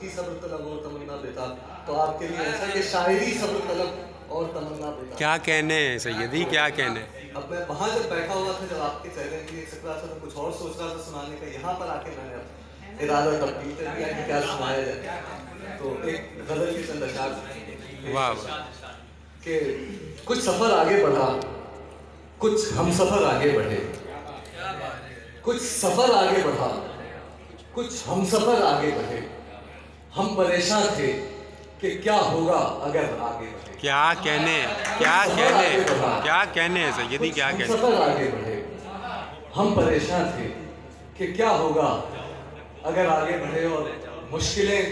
आशिकी सब्र तलब और तमन्ना बेताब, तो आपके लिए ऐसा है कि शायरी सब्र तलब और तमन्ना बेताब। क्या कहने हैं सैयदी, क्या कहने। अब मैं वहाँ जब बैठा हुआ था, जब आपके चेहरे की देख रहा था, तो कुछ और सोच रहा था सुनाने का। यहाँ पर आके मैंने इरादा तब्दील कर दिया कि क्या सुनाया जाए। तो एक गजल के चंद अशार। वाह वाह। कि कुछ सफ़र आगे बढ़ा, कुछ हम सफ़र आगे बढ़े, कुछ सफ़र आगे बढ़ा, कुछ हम सफ़र आगे बढ़े। हम परेशान थे कि क्या होगा अगर आगे बढ़े। क्या कहने, क्या कहने, क्या कहने हैं सैयदी, क्या कहने। सफ़र आगे बढ़े, हम परेशान थे कि क्या होगा अगर आगे बढ़े। और मुश्किलें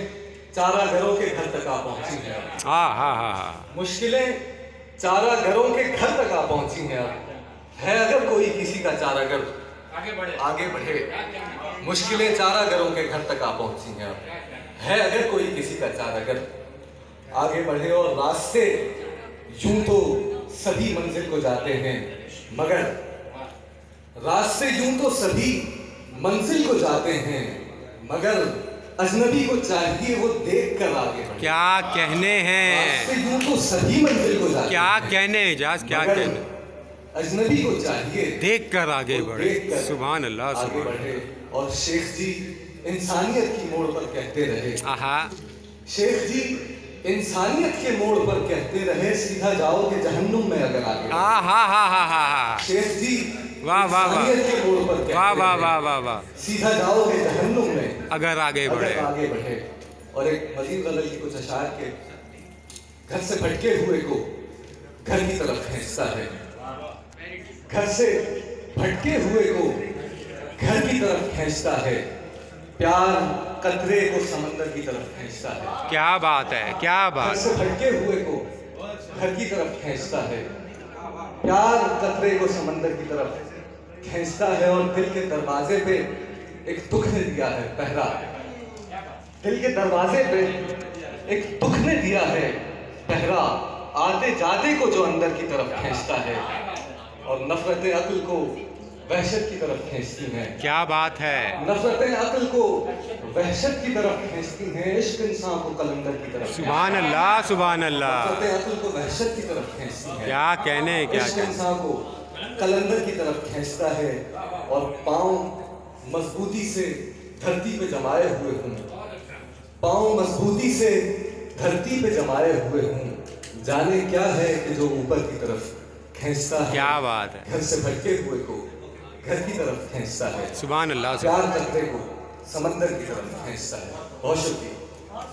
चाराघरों के घर तक आ पहुंची हैं। हाँ हाँ हाँ हाँ। मुश्किलें चाराघरों के घर तक आ पहुंची हैं। अब है अगर कोई किसी का चाराघर आगे बढ़े। मुश्किलें चाराघरों के घर तक आ पहुंची हैं। अब है अगर कोई किसी का चाराघर आगे बढ़े। और रास्ते यूं तो सभी मंजिल को जाते हैं, मगर रास्ते यूं तो सभी मंजिल को जाते हैं, मगर अजनबी को चाहिए वो देख कर आगे बढ़े। क्या कहने हैं। रास्ते यूं तो सभी मंजिल को जाते क्या हैं, कहने इजाज, क्या कहने। अजनबी को चाहिए देख कर आगे बढ़े। सुभान अल्लाह, आगे सुभान बढ़े। और शेख जी इंसानियत की मोड़ पर कहते रहे, आहा। शेख जी इंसानियत के मोड़ पर कहते रहे, सीधा जाओगे जहन्नुम में अगर आगे। हाँ हाँ हाँ हाँ हाँ। शेख जी वाह वाह वाह, इंसानियत के मोड़ पर कहते वाह वाह रहे, वाह वाह वाह, सीधा जाओगे जहन्नुम में अगर आगे बढ़े। अगर आगे बढ़े। और एक मजीद गजल की कुछ अशार के, घर से भटके हुए को घर की तरफ खींचता है, घर से भटके हुए को घर की तरफ खींचता है, प्यार कतरे को समंदर की तरफ खींचता है। क्या बात है, क्या घर बात। से भटके हुए को घर की तरफ खींचता है, प्यार कतरे को समंदर की तरफ खींचता है। और दिल के दरवाजे पे एक दुख ने दिया है पहरा, दिल के दरवाजे पे एक दुख ने दिया है पहरा, आते जाते को जो अंदर की तरफ खींचता है। और नफरतें अक्ल को वहशत की तरफ खींचती हैं। क्या बात है। नफरतें अक्ल को वहशत की तरफ खींचती हैं, इश्क इंसान को कलंदर की तरफ। सुभान अल्लाह, सुभान अल्लाह। नफरतें अक्ल को वहशत की तरफ खींचती हैं, क्या कहने, क्या इश्क कहने। इंसान को कलंदर की तरफ खींचता है। और पाँव मजबूती से धरती पे जमाए हुए हूँ, पाँव मजबूती से धरती पे जमाए हुए हूँ, जाने क्या है कि जो ऊपर की तरफ खींचता है। क्या बात है। घर से भटके हुए को घर की तरफ खींचता है, सुभान अल्लाह। प्यार कतरे को समंदर की तरफ खींचता है। बहुत शुक्रिया।